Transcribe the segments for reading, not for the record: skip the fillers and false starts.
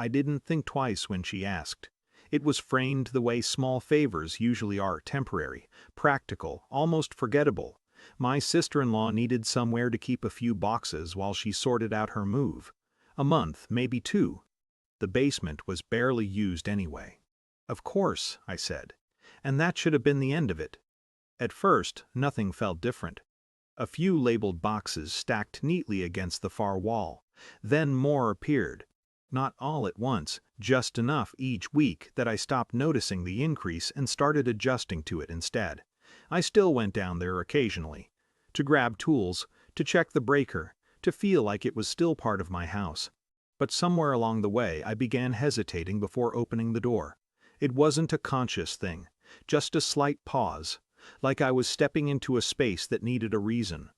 I didn't think twice when she asked. It was framed the way small favors usually are: temporary, practical, almost forgettable. My sister-in-law needed somewhere to keep a few boxes while she sorted out her move. A month, maybe 2. The basement was barely used anyway. Of course, I said. And that should have been the end of it. At first, nothing felt different. A few labeled boxes stacked neatly against the far wall. Then more appeared. Not all at once, just enough each week that I stopped noticing the increase and started adjusting to it instead. I still went down there occasionally. To grab tools, to check the breaker, to feel like it was still part of my house. But somewhere along the way I began hesitating before opening the door. It wasn't a conscious thing, just a slight pause, like I was stepping into a space that needed a reason.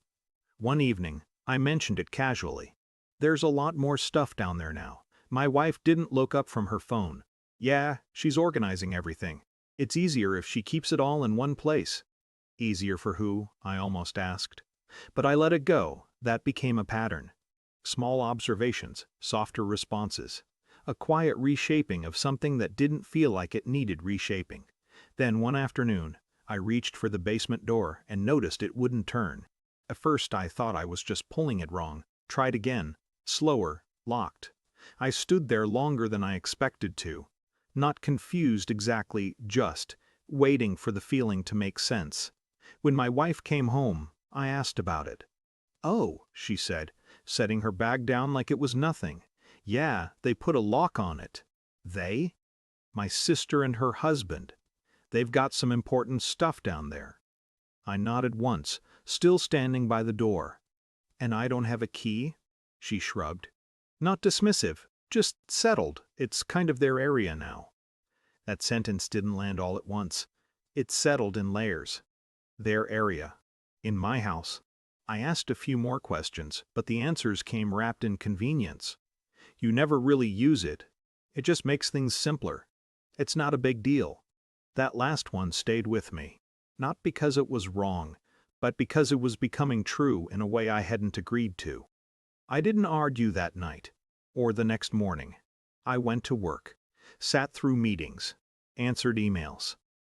One evening, I mentioned it casually. There's a lot more stuff down there now. My wife didn't look up from her phone. Yeah, she's organizing everything. It's easier if she keeps it all in one place. Easier for who? I almost asked. But I let it go. That became a pattern. Small observations, softer responses. A quiet reshaping of something that didn't feel like it needed reshaping. Then one afternoon, I reached for the basement door and noticed it wouldn't turn. At first I thought I was just pulling it wrong. Tried again. Slower. Locked. I stood there longer than I expected to. Not confused exactly, just waiting for the feeling to make sense. When my wife came home, I asked about it. "Oh," she said, setting her bag down like it was nothing. "Yeah, they put a lock on it." "They?" "My sister and her husband. They've got some important stuff down there." I nodded once, still standing by the door. "And I don't have a key?" She shrugged. Not dismissive, just settled. It's kind of their area now. That sentence didn't land all at once. It settled in layers. Their area. In my house. I asked a few more questions, but the answers came wrapped in convenience. You never really use it. It just makes things simpler. It's not a big deal. That last one stayed with me. Not because it was wrong, but because it was becoming true in a way I hadn't agreed to. I didn't argue that night, or the next morning. I went to work, sat through meetings, answered emails,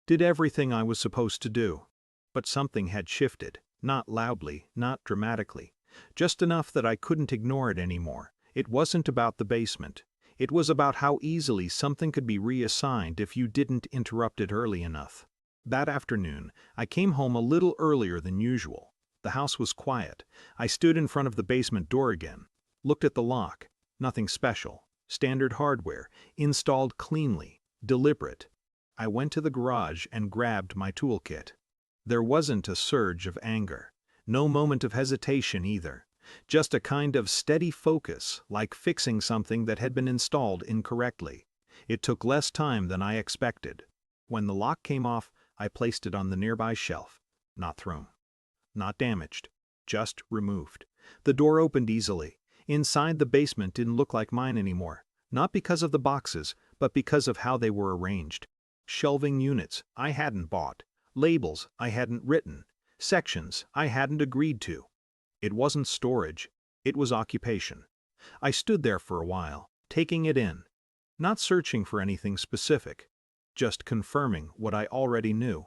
did everything I was supposed to do. But something had shifted, not loudly, not dramatically, just enough that I couldn't ignore it anymore. It wasn't about the basement. It was about how easily something could be reassigned if you didn't interrupt it early enough. That afternoon, I came home a little earlier than usual. The house was quiet. I stood in front of the basement door again, looked at the lock. Nothing special. Standard hardware, installed cleanly, deliberate. I went to the garage and grabbed my toolkit. There wasn't a surge of anger. No moment of hesitation either. Just a kind of steady focus, like fixing something that had been installed incorrectly. It took less time than I expected. When the lock came off, I placed it on the nearby shelf. Not thrown. Not damaged. Just removed. The door opened easily. Inside, the basement didn't look like mine anymore. Not because of the boxes, but because of how they were arranged. Shelving units I hadn't bought. Labels I hadn't written. Sections I hadn't agreed to. It wasn't storage. It was occupation. I stood there for a while, taking it in. Not searching for anything specific. Just confirming what I already knew.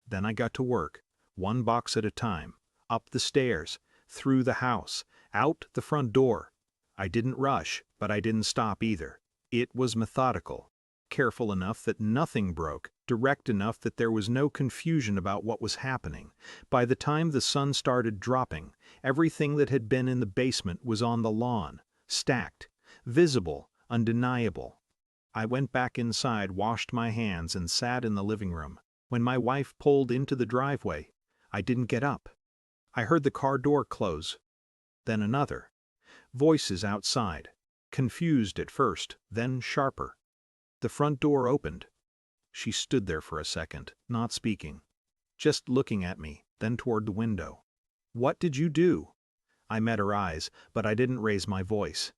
Then I got to work. One box at a time, up the stairs, through the house, out the front door. I didn't rush, but I didn't stop either. It was methodical, careful enough that nothing broke, direct enough that there was no confusion about what was happening. By the time the sun started dropping, everything that had been in the basement was on the lawn, stacked, visible, undeniable. I went back inside, washed my hands, and sat in the living room. When my wife pulled into the driveway, I didn't get up. I heard the car door close. Then another. Voices outside. Confused at first, then sharper. The front door opened. She stood there for a second, not speaking. Just looking at me, then toward the window. "What did you do?" I met her eyes, but I didn't raise my voice.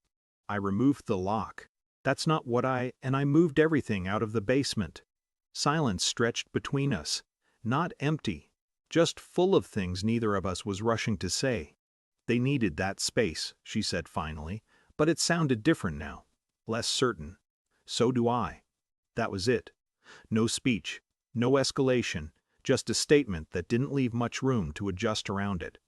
"I removed the lock. That's not what and I moved everything out of the basement." Silence stretched between us. Not empty. Just full of things neither of us was rushing to say. "They needed that space," she said finally, but it sounded different now. Less certain. So do I. That was it. No speech, no escalation, just a statement that didn't leave much room to adjust around it.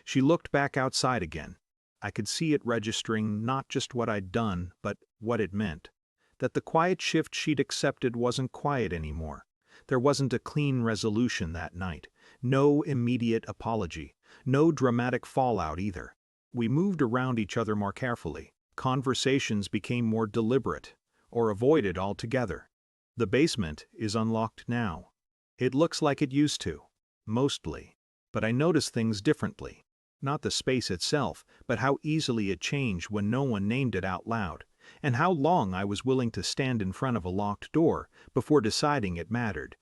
She looked back outside again. I could see it registering not just what I'd done, but what it meant. That the quiet shift she'd accepted wasn't quiet anymore. There wasn't a clean resolution that night, no immediate apology, no dramatic fallout either. We moved around each other more carefully. Conversations became more deliberate, or avoided altogether. The basement is unlocked now. It looks like it used to, mostly. But I notice things differently. Not the space itself, but how easily it changed when no one named it out loud, and how long I was willing to stand in front of a locked door before deciding it mattered.